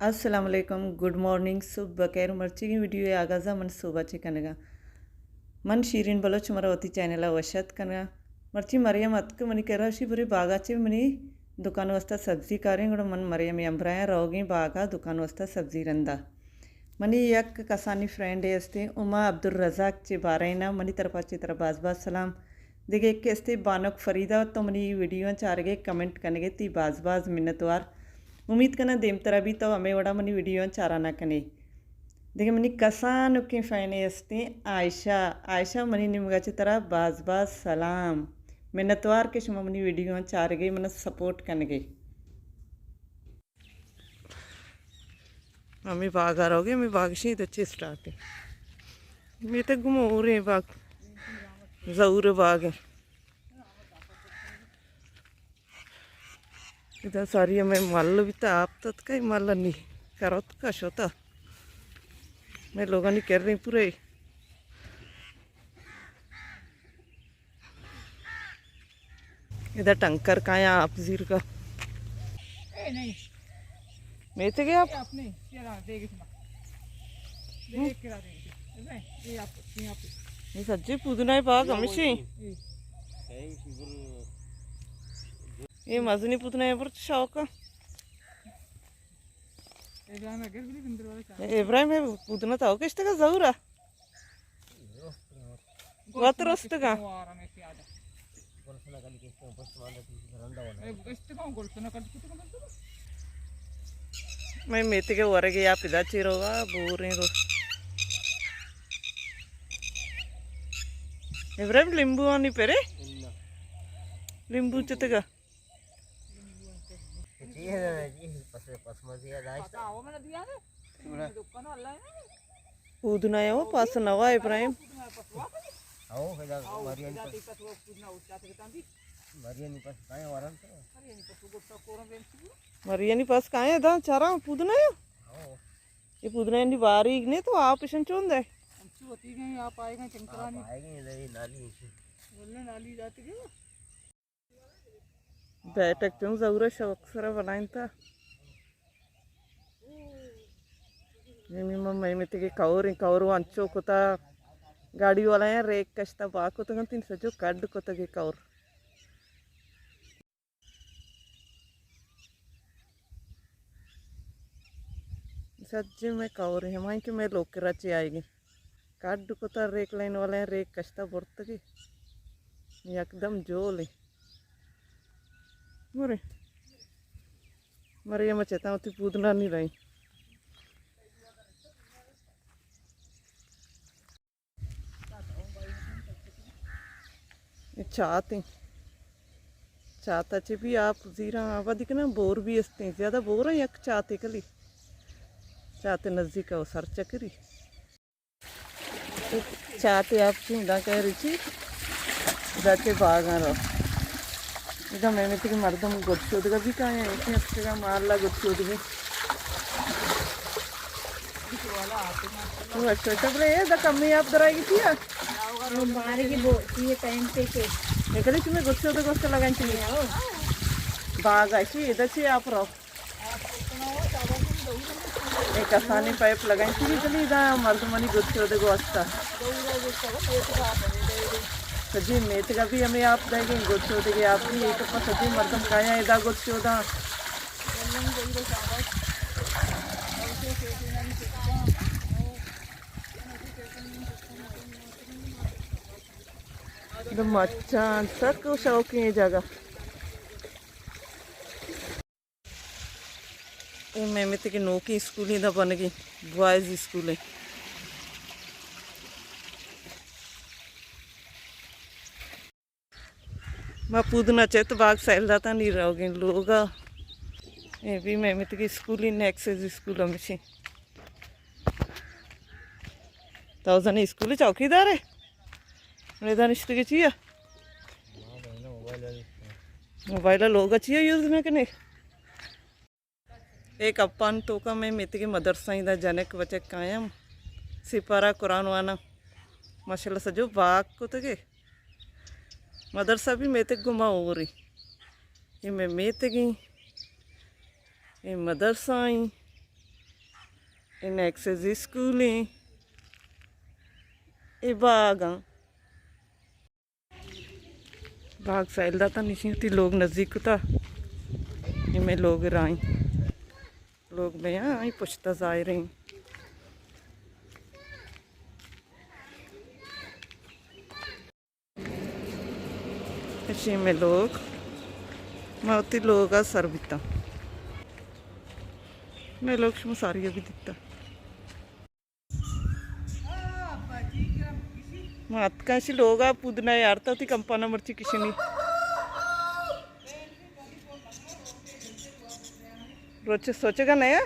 अस्सलाम वालेकुम good morning सुबह खैर मर्ची की वीडियो है आगाज़ा मन सुबह ची कनगा मन शीरीन बलोच मरावती चैनल वशत कनगा मर्ची मरियम अतक मनी कराशी बुरे बागाचे मनी दुकान वस्ता सब्जी कारें गुड़ मन मरियम यंब्राया रोगी बागा दुकान वस्ता सब्जी रंदा मनी यक कसानी फ्रेंड एस्ते उमा अब्दुल रज़ाक चे बारैना मनी तरफा ची तरफ बाज बाज सलाम दिगे एक एस्ते बानक फरीदा तो मनी वीडियो चारगे कमेंट कनगे ती बाज बाज मिन्नतवार उम्मीद करना देम तरह भी तो हमें वड़ा मनी वीडियो चाराना कने देखिए मनी कसान के फैने अस्ते आयशा आयशा मनी निमगाची तरह बाज बाज सलाम मिन्नतवार के शुमा मनी वीडियो चार गई मन सपोर्ट करने गई हमें बाग आ रहोगे हमें बाग से अच्छे स्टार्ट है मैं तो घूम रहे बाग ज़रूर बाग है इधर सारी हमें मल भी था आप तक कहीं मल नहीं करो तो कश होता मैं लोगों ने कर रही पूरे इधर टंकर का है आप जीर का नहीं मैं तो गया आप ये सज्जे पुदना है बाग हमेशा ये मजनी पुतना है पर शौक इब्राहिम है पुतना था किस का जरूरा वत रस्त का मैं मेते के वरगे आप इधर चिरोगा बोरे रो इब्राहिम लिंबू आनी पेरे लिंबू चितगा पुदना है वो पास नवा इब्राहिम मरियानी पास कहाँ है दा चारा पुदना है ये पुदना नहीं बारीक नहीं तो आप इशन चोंद है आप आएगा चंकरा नाली जाती है बैठक तुम जरूर शौक सरा बनाइन था मैं में ते कवर अंचो कोता गाड़ी वाला है रेक कष्टा बाको तो तीन सजो कड कोता के कवर सज्जे में कवर है माई के मैं लोग राची आएगी कड कोता रेक लाइन वाला है रेक कष्टा बढ़त की एकदम जोल है मरे मरे मैं चेता होती पुदना नहीं रही चाहते चाहता चे भी आप जीरा वधिक ना बोर भी हंसते ज़्यादा बोर है यक चाहते कली चाहते नज़दीक हो सर चकरी चाहते आप चूंदा कह रही थी जाते बाग आ रहा इधर मैं तो मर्दम गुच्छोदगा भी कहाँ है इतने अच्छे का मार ला गुच्छोदगे तो अच्छा तब रहे दा कमी आप दराएगी थी यार मारे की बोलती है टाइम पे के निकले तुम्हें गुच्छोदगा उसका लगाने चाहिए आओ बाग ऐसी इधर से आप रहो एक आसानी पाइप लगाने चाहिए चलिए इधर मर्दमनी गुच्छोदगा वास्ता सजी मेत का भी हमें आप देंगे गोच्छो देंगे आप भी एक अपना सजी मर्दम खाया इदा गोच्छो दा तो मच्छा सब को शौक है जगह ये मैं में ते के नौकी स्कूल ही दा बन गई बॉयज स्कूल है मैं पुदना चेत बाग सैल जाता नहीं रहोगे लोग ये भी मैं मित की स्कूल ही नेक्सेस स्कूल हमेशा तो जन स्कूल चौकीदार है मेरे दानिश्त के चाहिए मोबाइल लोग चाहिए यूज में कने एक अपन तो का मैं मित के मदरसा ही दा जनक बचक कायम सिपारा कुरान वाना माशाल्लाह सजो बाग को तो के मदरसा भी मैं तक घुमा हो रही ये मैं तक ये मदरसा आई ये नेक्सस स्कूल है, ये बाग आ बाग फैलता तो नहीं थी, लोग नज़दीक था इमें लोग राई लोग मैं आई पुछता जाए रही इसी में लोग माती लोग आ सर बिता मैं लोग सारी भी दिता मात का ऐसी लोग आ पुदना यार तो कंपाना मर्ची किसी नहीं रोज सोचेगा नया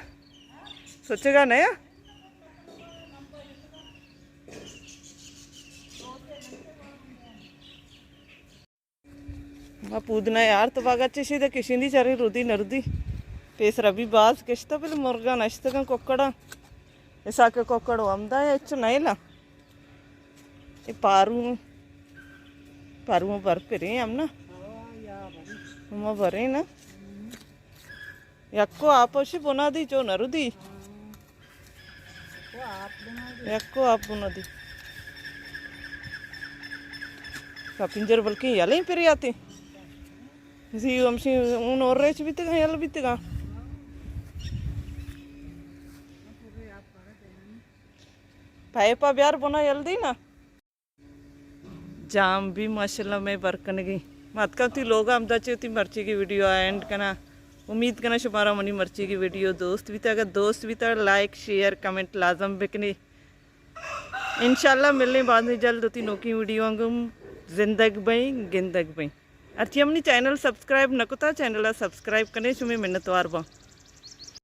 पूदना यार तो बागा सीधा किसी नहीं चारी रुदी नरुदी पेस रबी बाज किश्ता पहले मुर्गा नश्ता कोकड़ा ऐसा के कोकड़ अमदा है नैला ये पारू बर्फिरी अम्ना बरे ना यक्को आपोशी बुनादी जो नरुदी यक्को आप बुनादी पिंजर बल्कि यल ही फिर आते इसी वंशी उन और रेच बीतेगा यल बीतेगा पाइपा ब्यार बुना यल दी ना जाम भी माशाल्लाह में बरकन गई मत करती लोग आमदा चौथी मर्ची की वीडियो एंड करना उम्मीद करना शुमारा मनी मर्ची की वीडियो दोस्त भी था अगर दोस्त भी था लाइक शेयर कमेंट लाजम बिकने इंशाल्लाह मिलने बाद में जल्द होती नोकी वीडियो जिंदग बई गिंदग बई अच्छी हमने चैनल सब्सक्राइब न को था चैनल सब्सक्राइब करने शुमे मिन्नतवार बा